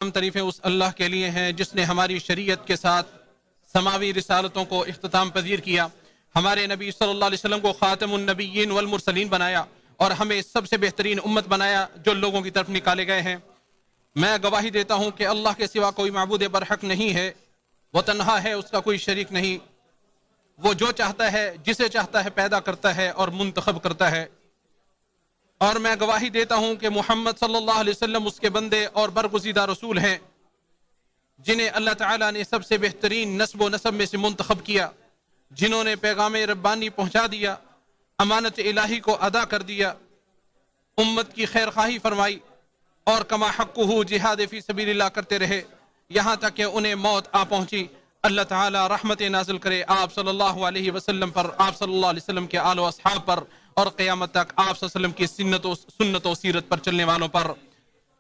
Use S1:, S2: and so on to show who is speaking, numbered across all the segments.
S1: तमाम तारीफ़ें उस अल्लाह के लिए हैं जिसने हमारी शरीयत के साथ समावी रिसालतों को इख्तिताम पजीर किया, हमारे नबी सल्लल्लाहु अलैहि वसल्लम को खातमुन नबिय्यीन वल मुरसलीन बनाया और हमें सबसे बेहतरीन उम्मत बनाया जो लोगों की तरफ निकाले गए हैं। मैं गवाही देता हूँ कि अल्लाह के सिवा कोई माबूद बरहक नहीं है, वो तन्हा है, उसका कोई शरीक नहीं। वो जो चाहता है, जिसे चाहता है पैदा करता है और मुंतखब करता है। और मैं गवाही देता हूँ कि मोहम्मद सल्लल्लाहु अलैहि वसल्लम उसके बंदे और बरगुज़ीदा रसूल हैं जिन्हें अल्लाह ताला ने सबसे बेहतरीन नस्ब व नसब में से मुंतखब किया, जिन्होंने पैगाम रब्बानी पहुँचा दिया, अमानत इलाही को अदा कर दिया, उम्मत की खैर खाही फरमाई और कमा हक़्क़ुहु जिहाद फ़ी सबीलिल्लाह करते रहे यहाँ तक कि उन्हें मौत आ पहुँची। अल्लाह ताला रहमत नाज़िल करे आप सल्लल्लाहु अलैहि वसल्लम पर, आप सल्लल्लाहु अलैहि वसल्लम के आलो अस्हाब पर और क़यामत तक आप सल्लल्लाहु अलैहि वसल्लम की सुन्नत व सीरत पर चलने वालों पर।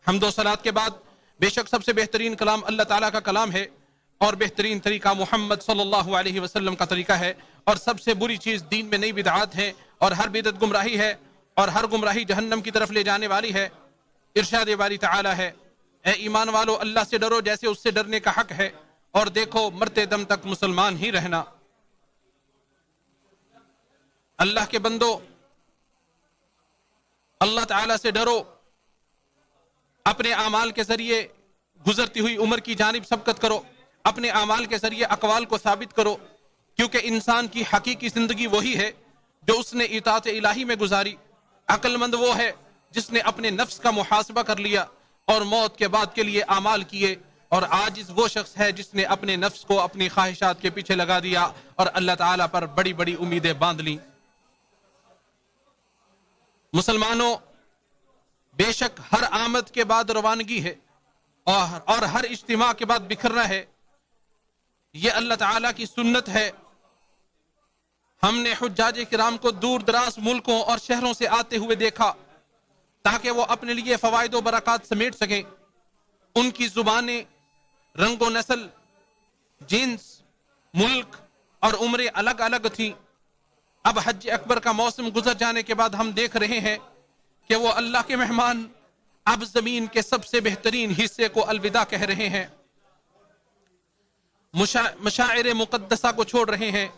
S1: हम्द व सलात के बाद बेशक सबसे बेहतरीन कलाम अल्लाह ताला का कलाम है और बेहतरीन तरीका मोहम्मद सल्लल्लाहु अलैहि वसल्लम का तरीका है। और सबसे बुरी चीज़ दीन में नई बिदअत है और हर बिदअत गुमराही है और हर गुमराही जहन्नम की तरफ ले जाने वाली है। इरशाद बारी तआला है, ए ईमान वालो अल्लाह से डरो जैसे उससे डरने का हक है और देखो मरते दम तक मुसलमान ही रहना। अल्लाह के बंदो, अल्लाह ताला से डरो, अपने आमाल के जरिए गुजरती हुई उम्र की जानिब सबकत करो, अपने आमाल के जरिए अकवाल को साबित करो, क्योंकि इंसान की हकीकी जिंदगी वही है जो उसने इताअत इलाही में गुजारी। अक्लमंद वो है जिसने अपने नफ्स का मुहासबा कर लिया और मौत के बाद के लिए आमाल किए, और आजिज़ वो शख्स है जिसने अपने नफ्स को अपनी ख्वाहिशात के पीछे लगा दिया और अल्लाह ताला पर बड़ी बड़ी उम्मीदें बांध ली। मुसलमानों, बेशक हर आमद के बाद रवानगी है और हर इज्तिमा के बाद बिखरना है। ये अल्लाह ताला की सुन्नत है। हमने हुज्जाज किराम को दूर दराज मुल्कों और शहरों से आते हुए देखा ताकि वो अपने लिए फवाइद व बरक़ात समेट सकें। उनकी जुबानें, रंगो नस्ल, जिन्स, मुल्क और उम्रें अलग अलग थीं। अब हज अकबर का मौसम गुजर जाने के बाद हम देख रहे हैं कि वो अल्लाह के मेहमान अब जमीन के सबसे बेहतरीन हिस्से को अलविदा कह रहे हैं, मशाइर मुक़द्दसा को छोड़ रहे हैं।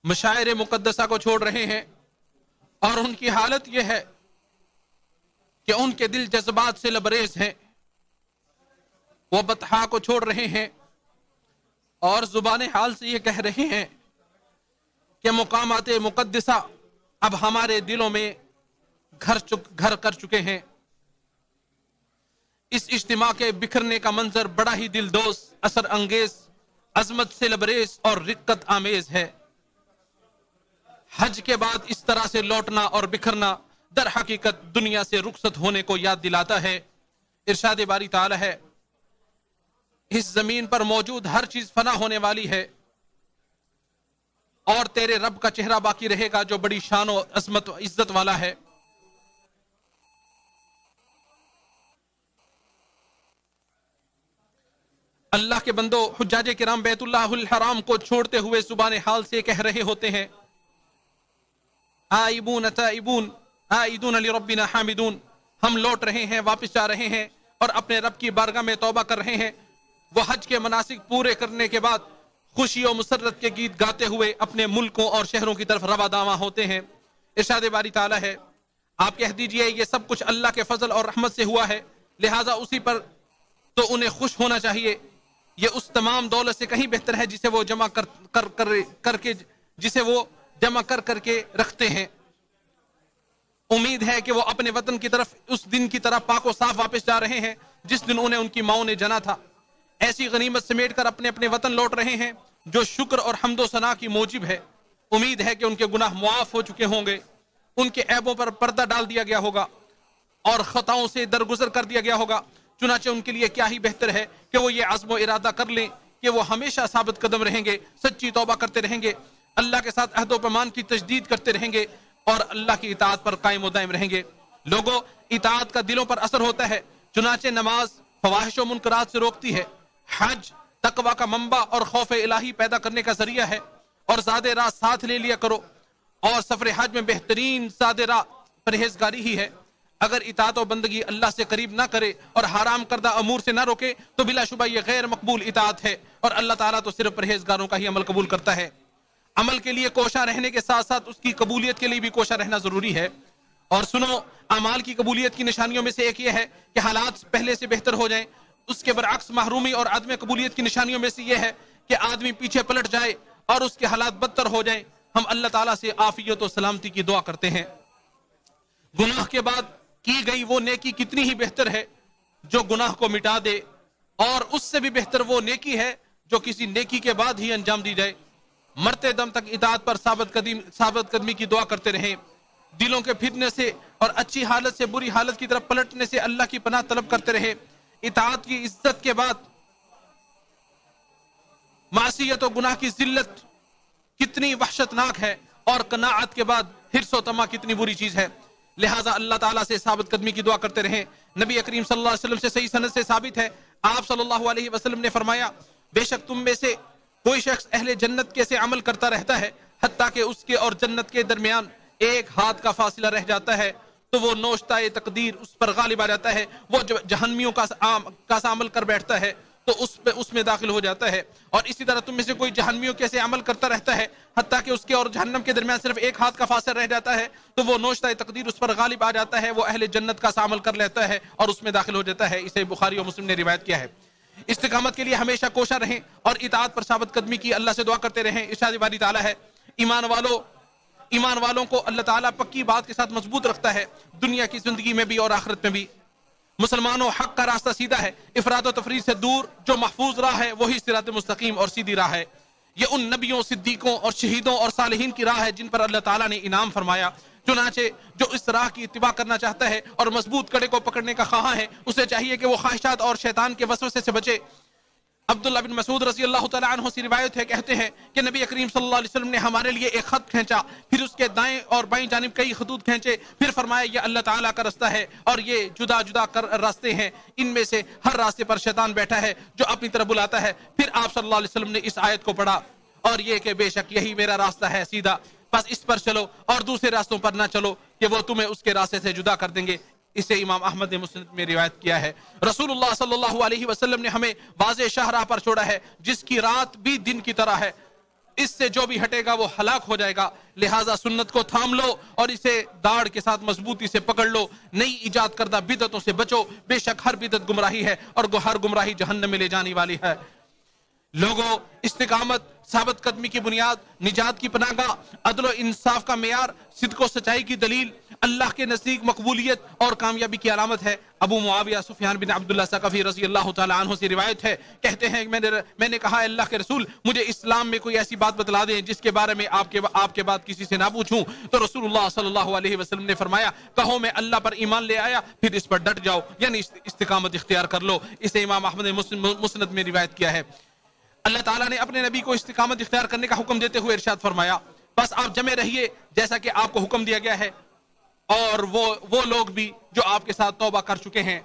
S1: मशाइर मुक़द्दसा को छोड़ रहे हैं और उनकी हालत यह है कि उनके दिल जज्बात से लबरेज हैं। वो बतहा को छोड़ रहे हैं और जुबान हाल से ये कह रहे हैं कि मुकामात मुक़द्दसा अब हमारे दिलों में घर कर चुके हैं। इस इज्तिमा के बिखरने का मंजर बड़ा ही दिलदोज, असर अंगेज, अजमत से लबरेज और रिक्कत आमेज है। हज के बाद इस तरह से लौटना और बिखरना दर हकीकत दुनिया से रुखसत होने को याद दिलाता है। इरशाद बारी ताला है, इस जमीन पर मौजूद हर चीज फना होने वाली है और तेरे रब का चेहरा बाकी रहेगा जो बड़ी शान और अजमत व इज्जत वाला है। अल्लाह के बंदो, हुज्जाज किराम बैतुल्लाहुल हराम को छोड़ते हुए जुबान हाल से कह रहे होते हैं, आइबून ताइबून आइदून लिरब्बिना हामिदून, हम लौट रहे हैं, वापस जा रहे हैं और अपने रब की बारगाह में तौबा कर रहे हैं। वो हज के मनासिक पूरे करने के बाद खुशी और मुसर्रत के गीत गाते हुए अपने मुल्कों और शहरों की तरफ रवा दावा होते हैं। इरशाद बारी ताला है, आप कह दीजिए ये सब कुछ अल्लाह के फजल और रहमत से हुआ है, लिहाजा उसी पर तो उन्हें खुश होना चाहिए। ये उस तमाम दौलत से कहीं बेहतर है जिसे वो जमा करके रखते हैं। उम्मीद है कि वो अपने वतन की तरफ उस दिन की तरफ पाको साफ वापस जा रहे हैं जिस दिन उन्हें उनकी माओ ने जना था। ऐसी गनीमत समेट कर अपने अपने वतन लौट रहे हैं जो शुक्र और हम्दो सना की मौजिब है। उम्मीद है कि उनके गुनाह मुआफ हो चुके होंगे, उनके ऐबों पर पर्दा डाल दिया गया होगा और खताओं से दरगुजर कर दिया गया होगा। चुनाचे उनके लिए क्या ही बेहतर है कि वो ये आज़्म इरादा कर लें कि वो हमेशा साबित कदम रहेंगे, सच्ची तौबा करते रहेंगे, अल्लाह के साथ अहद व पैमान की तजदीद करते रहेंगे और अल्लाह की इताअत पर कायम व दायम रहेंगे। लोगों, इताअत का दिलों पर असर होता है, चुनाचे नमाज फवाहिश व मुनकरात से रोकती है, हज تقوی کا منبع اور خوف الہی پیدا کرنے کا ذریعہ ہے، اور زاد راہ ساتھ لے لیا کرو، اور سفر حج میں بہترین زاد راہ پرہیزگاری ہی ہے۔ اگر اطاعت و بندگی اللہ سے قریب نہ کرے اور حرام کردہ امور سے نہ روکے تو بلا شبہ یہ غیر مقبول اطاعت ہے، اور اللہ تعالیٰ تو صرف پرہیزگاروں کا ہی عمل قبول کرتا ہے۔ عمل کے لیے کوشاں رہنے کے ساتھ ساتھ اس کی قبولیت کے لیے بھی کوشاں رہنا ضروری ہے۔ اور سنو، اعمال کی قبولیت کی نشانیوں میں سے ایک یہ ہے کہ حالات پہلے سے بہتر ہو جائیں۔ اس کے برعکس محرومی اور عدم قبولیت کی نشانیوں میں سے یہ ہے کہ آدمی پیچھے پلٹ جائے اور اس کے حالات بدتر ہو جائیں۔ ہم اللہ تعالیٰ سے عافیت و سلامتی کی دعا کرتے ہیں۔ گناہ کے بعد کی گئی وہ نیکی کتنی ہی بہتر ہے جو گناہ کو مٹا دے، اور اس سے بھی بہتر وہ نیکی ہے جو کسی نیکی کے بعد ہی انجام دی جائے۔ مرتے دم تک اطاعت پر ثابت قدمی کی دعا کرتے رہیں۔ دلوں کے پھرنے سے اور اچھی حالت سے بری حالت کی طرف پلٹنے سے اللہ کی پناہ طلب کرتے رہیں۔ اطاعت کی عزت کے بعد معصیت و گناہ کی ذلت کتنی وحشتناک ہے، اور قناعت کے بعد حرص و طمع کتنی بری چیز ہے۔ لہٰذا اللہ تعالیٰ سے ثابت قدمی کی دعا کرتے رہیں۔ نبی کریم صلی اللہ علیہ وسلم سے صحیح سند سے ثابت ہے، آپ صلی اللہ علیہ وسلم نے فرمایا، بے شک تم میں سے کوئی شخص اہل جنت کے سے عمل کرتا رہتا ہے حتیٰ کہ اس کے اور جنت کے درمیان ایک ہاتھ کا فاصلہ رہ جاتا ہے، تو وہ نوشتہ تقدیر اس پر غالب آ جاتا ہے، وہ جہنمیوں کا سا عمل کر بیٹھتا ہے تو اس میں داخل ہو جاتا ہے۔ اور اسی طرح تم میں سے کوئی جہنمیوں کے سے عمل کرتا رہتا ہے حتیٰ کہ اس کے اور جہنم کے درمیان صرف ایک ہاتھ کا فاصلہ رہ جاتا ہے، تو وہ نوشتہ تقدیر اس پر غالب آ جاتا ہے، وہ اہل جنت کا سا عمل کر لیتا ہے اور اس میں داخل ہو جاتا ہے۔ اسے بخاری اور مسلم نے روایت کیا ہے۔ استقامت کے لیے ہمیشہ کوشاں رہیں اور اطاعت پر ثابت قدمی کی اللہ سے دعا کرتے رہیں۔ ارشاد باری تعالیٰ ہے، ایمان والوں کو اللہ تعالیٰ پکی بات کے ساتھ مضبوط رکھتا ہے، دنیا کی زندگی میں بھی اور آخرت میں بھی۔ مسلمانوں، حق کا راستہ سیدھا ہے، افراط و تفریط سے دور جو محفوظ راہ ہے وہی صراط مستقیم اور سیدھی راہ ہے۔ یہ ان نبیوں، صدیقوں اور شہیدوں اور صالحین کی راہ ہے جن پر اللہ تعالیٰ نے انعام فرمایا۔ چنانچہ جو اس راہ کی اتباع کرنا چاہتا ہے اور مضبوط کڑے کو پکڑنے کا خواہاں ہے، اسے چاہیے کہ وہ خواہشات اور شیطان کے وسوسے سے بچے۔ عبداللہ بن مسعود رضی اللہ تعالیٰ عنہ سے روایت ہے، کہتے ہیں کہ نبی کریم صلی اللہ علیہ وسلم نے ہمارے لیے ایک خط کھینچا، پھر اس کے دائیں اور بائیں جانب کئی خطوط کھینچے، پھر فرمایا یہ اللہ تعالیٰ کا راستہ ہے اور یہ جدا جدا راستے ہیں، ان میں سے ہر راستے پر شیطان بیٹھا ہے جو اپنی طرف بلاتا ہے۔ پھر آپ صلی اللہ علیہ وسلم نے اس آیت کو پڑھا، اور یہ کہ بے شک یہی میرا راستہ ہے سیدھا، بس اس پر چلو اور دوسرے راستوں پر نہ چلو کہ وہ تمہیں اس کے راستے سے جدا کر دیں گے۔ اسے امام احمد نے مسند میں روایت کیا ہے۔ رسول اللہ صلی اللہ علیہ وسلم نے ہمیں واضح شاہراہ پر چھوڑا ہے جس کی رات بھی دن کی طرح ہے، اس سے جو بھی ہٹے گا وہ ہلاک ہو جائے گا۔ لہٰذا سنت کو تھام لو اور اسے داڑھ کے ساتھ مضبوطی سے پکڑ لو، نئی ایجاد کردہ بدعتوں سے بچو، بے شک ہر بدعت گمراہی ہے اور ہر گمراہی جہنم میں لے جانے والی ہے۔ لوگوں، استقامت ثابت قدمی کی بنیاد، نجات کی پناہ گاہ، عدل و انصاف کا معیار، صدق و سچائی کی دلیل، اللہ کے نزدیک مقبولیت اور کامیابی کی علامت ہے۔ ابو معاویہ سفیان بن عبداللہ ثقفی رضی اللہ تعالیٰ عنہ سے روایت ہے، کہتے ہیں میں نے کہا اللہ کے رسول مجھے اسلام میں کوئی ایسی بات بتلا دیں جس کے بارے میں آپ کے بعد کسی سے نہ پوچھوں، تو رسول اللہ صلی اللہ علیہ وسلم نے فرمایا، کہو میں اللہ پر ایمان لے آیا، پھر اس پر ڈٹ جاؤ، یعنی استقامت اختیار کر لو۔ اسے امام احمد نے مسند میں روایت کیا ہے۔ اللہ تعالیٰ نے اپنے نبی کو استقامت اختیار کرنے کا حکم دیتے ہوئے ارشاد فرمایا، بس آپ جمے رہیے جیسا کہ آپ کو حکم دیا گیا ہے، اور وہ لوگ بھی جو آپ کے ساتھ توبہ کر چکے ہیں۔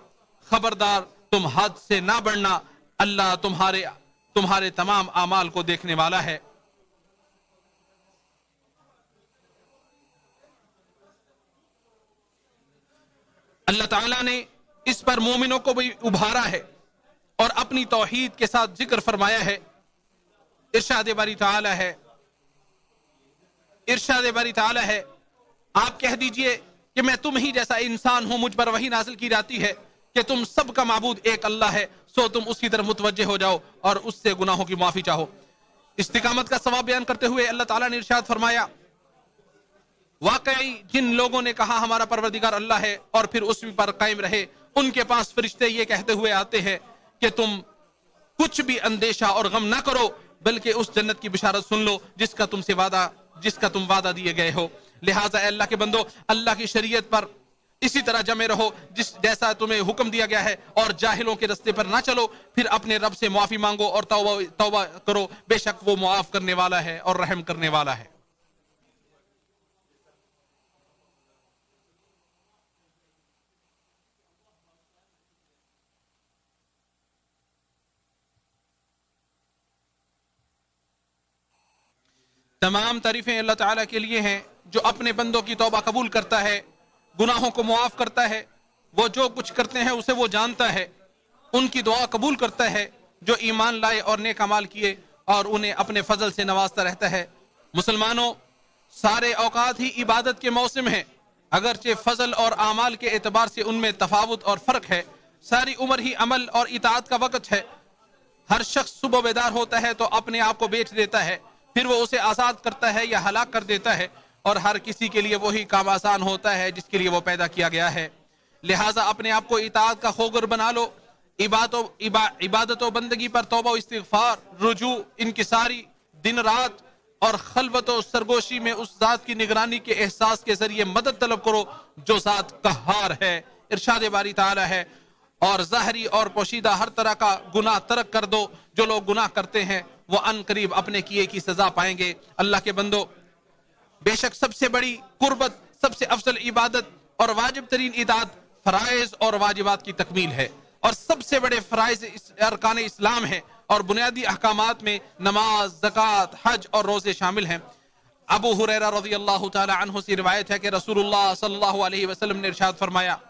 S1: خبردار تم حد سے نہ بڑھنا، اللہ تمہارے تمام اعمال کو دیکھنے والا ہے۔ اللہ تعالیٰ نے اس پر مومنوں کو بھی ابھارا ہے اور اپنی توحید کے ساتھ ذکر فرمایا ہے۔ ارشاد باری تعالی ہے، آپ کہہ دیجئے کہ میں تم ہی جیسا انسان ہوں، مجھ پر وحی نازل کی جاتی ہے کہ تم سب کا معبود ایک اللہ ہے، سو تم اس کی طرف متوجہ ہو جاؤ اور اس سے گناہوں کی معافی چاہو۔ استقامت کا ثواب بیان کرتے ہوئے اللہ تعالیٰ نے ارشاد فرمایا، واقعی جن لوگوں نے کہا ہمارا پروردگار اللہ ہے اور پھر اس پر قائم رہے، ان کے پاس فرشتے یہ کہتے ہوئے آتے ہیں کہ تم کچھ بھی اندیشہ اور غم نہ کرو، بلکہ اس جنت کی بشارت سن لو جس کا تم وعدہ دیے گئے ہو۔ لہٰذا اے اللہ کے بندو، اللہ کی شریعت پر اسی طرح جمے رہو جیسا تمہیں حکم دیا گیا ہے، اور جاہلوں کے رستے پر نہ چلو، پھر اپنے رب سے معافی مانگو اور توبہ کرو، بے شک وہ معاف کرنے والا ہے اور رحم کرنے والا ہے۔ तमाम तारीफें अल्लाह ताला के लिए हैं जो अपने बंदों की तौबा कबूल करता है, गुनाहों को मुआफ करता है। वो जो कुछ करते हैं उसे वो जानता है, उनकी दुआ कबूल करता है जो ईमान लाए और नेक अमाल किए, और उन्हें अपने फजल से नवाजता रहता है। मुसलमानों, सारे औकात ही इबादत के मौसम हैं, अगरचे फजल और आमाल के एतबार से उनमें तफावत और फ़र्क है। सारी उम्र ही अमल और इताअत का वक़्त है। हर शख्स सुबह बेदार होता है तो अपने आप को बेच देता है, फिर वो उसे आज़ाद करता है या हलाक कर देता है, और हर किसी के लिए वही काम आसान होता है जिसके लिए वो पैदा किया गया है। लिहाजा अपने आप को इताअत का खोगर बना लो। इबादत व बंदगी पर तौबा व इस्तिग़फ़ार, रुजू, इनकिसारी, दिन रात और खलवत व सरगोशी में उस ज़ात की निगरानी के एहसास के जरिए मदद तलब करो जो ज़ात कहार है। इरशाद बारी ताला है, और ज़ाहरी और पोशीदा हर तरह का गुनाह तरक कर दो। जो लोग गुनाह करते हैं वो अन करीब अपने किए की सजा पाएंगे। अल्लाह के बंदो, बेशक सबसे बड़ी कुर्बत, सबसे अफजल इबादत और वाजिब तरीन इताअत फराइज और वाजिबात की तकमील है, और सबसे बड़े फराइज अरकान इस्लाम है, और बुनियादी अहकामात में नमाज, ज़कात, हज और रोज़े शामिल हैं। अबू हुरैरा रज़ियल्लाहु ताला अन्हु से रिवायत है कि रसूलुल्लाह सल्लल्लाहु अलैहि वसल्लम ने इरशाद फरमाया,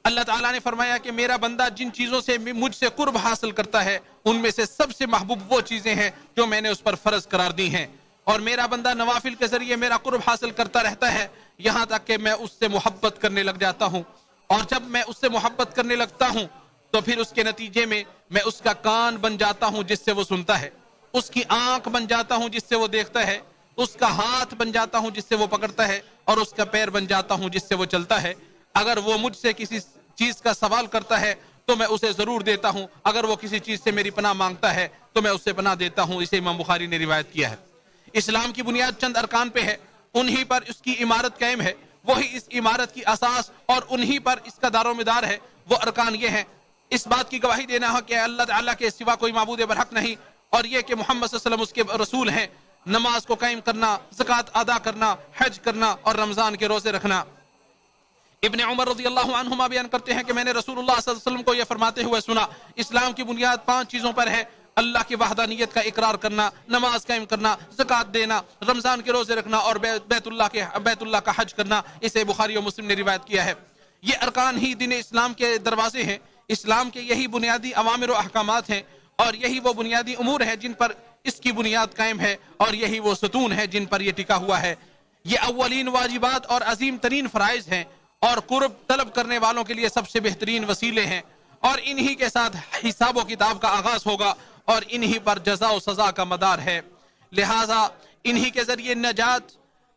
S1: अल्लाह ताला ने फरमाया कि मेरा बंदा जिन चीज़ों से मुझसे कुर्ब हासिल करता है उनमें से सबसे महबूब वो चीज़ें हैं जो मैंने उस पर फ़र्ज करार दी हैं, और मेरा बंदा नवाफिल के जरिए मेरा कुर्ब हासिल करता रहता है यहाँ तक कि मैं उससे मोहब्बत करने लग जाता हूँ। और जब मैं उससे मोहब्बत करने लगता हूँ तो फिर उसके नतीजे में मैं उसका कान बन जाता हूँ जिससे वो सुनता है, उसकी आंख बन जाता हूँ जिससे वो देखता है, उसका हाथ बन जाता हूँ जिससे वो पकड़ता है, और उसका पैर बन जाता हूँ जिससे वो चलता है। अगर वो मुझसे किसी चीज़ का सवाल करता है तो मैं उसे ज़रूर देता हूँ, अगर वो किसी चीज़ से मेरी पनाह मांगता है तो मैं उससे पनाह देता हूँ। इसे इमाम बुखारी ने रिवायत किया है। इस्लाम की बुनियाद चंद अरकान पे है, उन्हीं पर इसकी इमारत कायम है, वही इस इमारत की असास और उन्हीं पर इसका दारोमदार है। वो अरकान ये हैं, इस बात की गवाही देना है कि अल्लाह ताला के सिवा कोई माबूद बरहक नहीं, और ये कि मोहम्मद सल्लल्लाहु अलैहि वसल्लम उसके रसूल हैं। नमाज को कायम करना, ज़कात अदा करना, हज करना और रमज़ान के रोज़े रखना। इब्ने उमर रज़ियल्लाहु अन्हुमा बयान करते हैं कि मैंने रसूलुल्लाह सल्लल्लाहु अलैहि वसल्लम को यह फरमाते हुए सुना, इस्लाम की बुनियाद 5 चीज़ों पर है, अल्लाह की वहदानियत का इकरार करना, नमाज कायम करना, ज़कात देना, रमज़ान के रोज़े रखना और बैतुल्लाह का हज करना। इसे बुखारी और मुस्लिम ने रिवायत किया है। ये अरकान ही दीन इस्लाम के दरवाजे हैं, इस्लाम के यही बुनियादी अवामिर और अहकामात हैं, और यही वो बुनियादी उमूर है जिन पर इसकी बुनियाद कायम है, और यही वो सतून है जिन पर यह टिका हुआ है। ये अव्वलीन वाजिबात और अजीम तरीन फ़राइज़ हैं, और कुर्ब तलब करने वालों के लिए सबसे बेहतरीन वसीले हैं, और इन्हीं के साथ हिसाब व किताब का आगाज होगा, और इन्हीं पर जज़ा व सज़ा का मदार है। लिहाजा इन्हीं के जरिए नजात,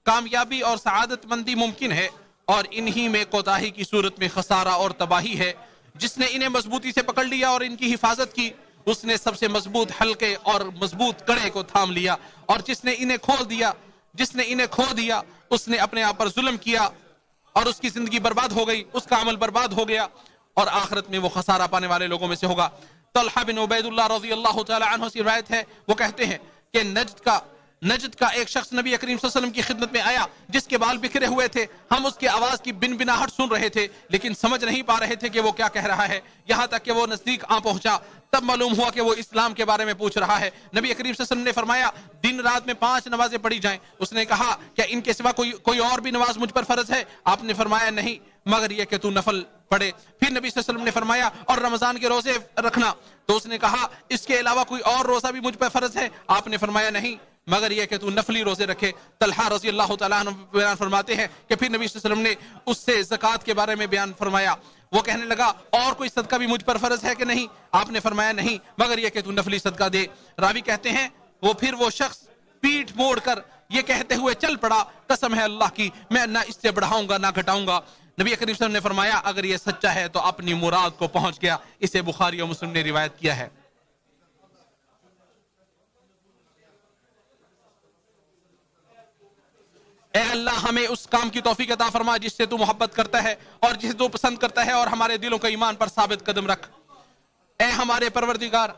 S1: कामयाबी और सआदत मंदी मुमकिन है, और इन्हीं में कोताही की सूरत में खसारा और तबाही है। जिसने इन्हें मजबूती से पकड़ लिया और इनकी हिफाजत की, उसने सबसे मजबूत हल्के और मजबूत कड़े को थाम लिया, और जिसने इन्हें खो दिया उसने अपने आप पर जुल्म किया, और उसकी जिंदगी बर्बाद हो गई, उसका अमल बर्बाद हो गया, और आखिरत में वो खसारा पाने वाले लोगों में से होगा। तलहा बिन उबैदुल्लाह रज़ियल्लाहु ताला अन्हु से रिवायत है, वो कहते हैं कि नजद का एक शख्स नबी करीम सल्लल्लाहु अलैहि वसल्लम की खिदमत में आया जिसके बाल बिखरे हुए थे। हम उसकी आवाज की बिनबिनाहट सुन रहे थे लेकिन समझ नहीं पा रहे थे कि वो क्या कह रहा है, यहाँ तक कि वो नजदीक आ पहुंचा। तब मालूम हुआ कि वो इस्लाम के बारे में पूछ रहा है। नबी करीम सल्लल्लाहु अलैहि वसल्लम ने फरमाया, दिन रात में 5 नमाजें पढ़ी जाएं। उसने कहा, क्या इनके सिवा कोई और भी नमाज मुझ पर फर्ज है? आपने फरमाया, नहीं, मगर यह कि तू नफल पढ़े। फिर नबी सल्लल्लाहु अलैहि वसल्लम ने फरमाया, और रमजान के रोजे रखना। तो उसने कहा, इसके अलावा कोई और रोजा भी मुझ पर फर्ज है? आपने फरमाया, नहीं, मगर यह कि तू नफली रोजे रखे। तलहा रज़ी अल्लाह तआला अन्हु बयान फरमाते हैं कि फिर नबी सल्लल्लाहु अलैहि वसल्लम ने उससे ज़कात के बारे में बयान फरमाया। वो कहने लगा, और कोई सदका भी मुझ पर फर्ज है कि नहीं? आपने फरमाया, नहीं, मगर यह कि तू नफली सदका दे। रावी कहते हैं, वो शख्स पीठ मोड़ कर ये कहते हुए चल पड़ा, कसम है अल्लाह की, मैं ना इससे बढ़ाऊंगा ना घटाऊंगा। नबी करीम सल्लल्लाहु अलैहि वसल्लम ने फरमाया, अगर ये सच्चा है तो अपनी मुराद को पहुंच गया। इसे बुखारी और मुस्लिम ने रिवायत किया है। ए अल्लाह, हमें उस काम की तौफीक अता फरमा जिससे तू मोहब्बत करता है और जिसे तू पसंद करता है, और हमारे दिलों को ईमान पर साबित कदम रख। ए हमारे परवरदिगार,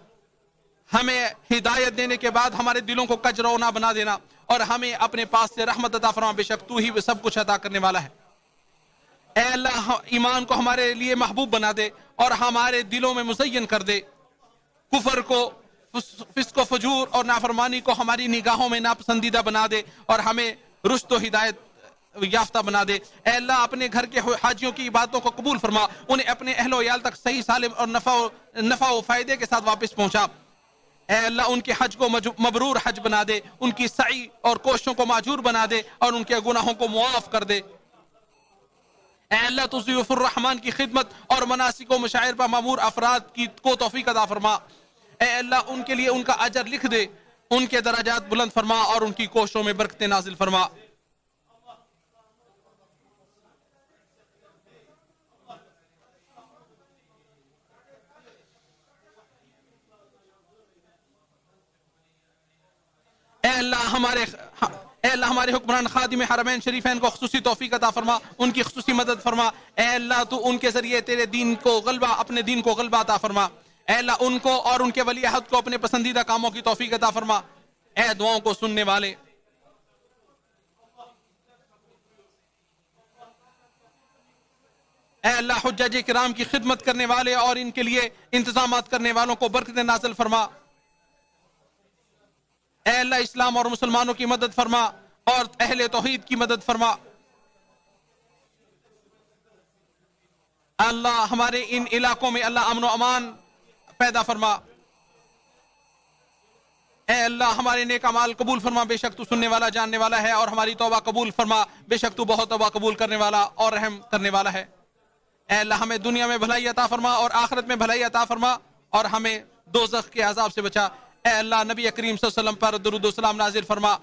S1: हमें हिदायत देने के बाद हमारे दिलों को कजरौना बना देना, और हमें अपने पास से रहमत अता फरमा, बेशक तू ही सब कुछ अता करने वाला है। ए अल्लाह, ईमान को हमारे लिए महबूब बना दे और हमारे दिलों में मुज़य्यन कर दे, कुफर को, فسق و فجور اور نافرمانی کو ہماری نگاہوں میں ناپسندیدہ بنا دے اور ہمیں رشد و ہدایت یافتہ بنا دے۔ اے اللہ اپنے گھر کے حاجیوں کی عبادتوں کو قبول فرما، انہیں اپنے اہل و عیال تک صحیح سالم اور نفع و فائدے کے ساتھ واپس پہنچا۔ اے اللہ ان کے حج کو مبرور حج بنا دے، ان کی سعی اور کوششوں کو ماجور بنا دے اور ان کے گناہوں کو معاف کر دے۔ اے اللہ تو ضیوف الرحمن کی خدمت اور مناسک و مشاعر پر مامور افراد کو توفیق عطا فرما۔ اے اللہ ان کے لیے ان کا اجر لکھ دے، ان کے درجات بلند فرما اور ان کی کوششوں میں برکتیں نازل فرما۔ اے اللہ ہمارے حکمران خادم حرمین شریفین کو خصوصی توفیق عطا فرما، ان کی خصوصی مدد فرما۔ اے اللہ تو ان کے ذریعے تیرے دین کو غلبہ، اپنے دین کو غلبہ عطا فرما۔ اے اللہ ان کو اور ان کے ولی عہد کو اپنے پسندیدہ کاموں کی توفیق عطا فرما۔ اے دعاؤں کو سننے والے، اے اللہ حجاج کرام کی خدمت کرنے والے اور ان کے لیے انتظامات کرنے والوں کو برکتیں نازل فرما۔ اے اللہ اسلام اور مسلمانوں کی مدد فرما اور اہل توحید کی مدد فرما۔ اللہ ہمارے ان علاقوں میں اللہ امن و امان پیدا فرما۔ اے اللہ ہمارے نیک اعمال قبول فرما، بے شک تو سننے والا جاننے والا ہے، اور ہماری توبہ قبول فرما، بے شک تو بہت توبہ قبول کرنے والا اور رحم کرنے والا ہے۔ اے اللہ ہمیں دنیا میں بھلائی عطا فرما اور آخرت میں بھلائی عطا فرما، اور ہمیں دوزخ کے عذاب سے بچا۔ اے اللہ نبی کریم صلی اللہ علیہ وسلم پر درود و سلام نازل فرما۔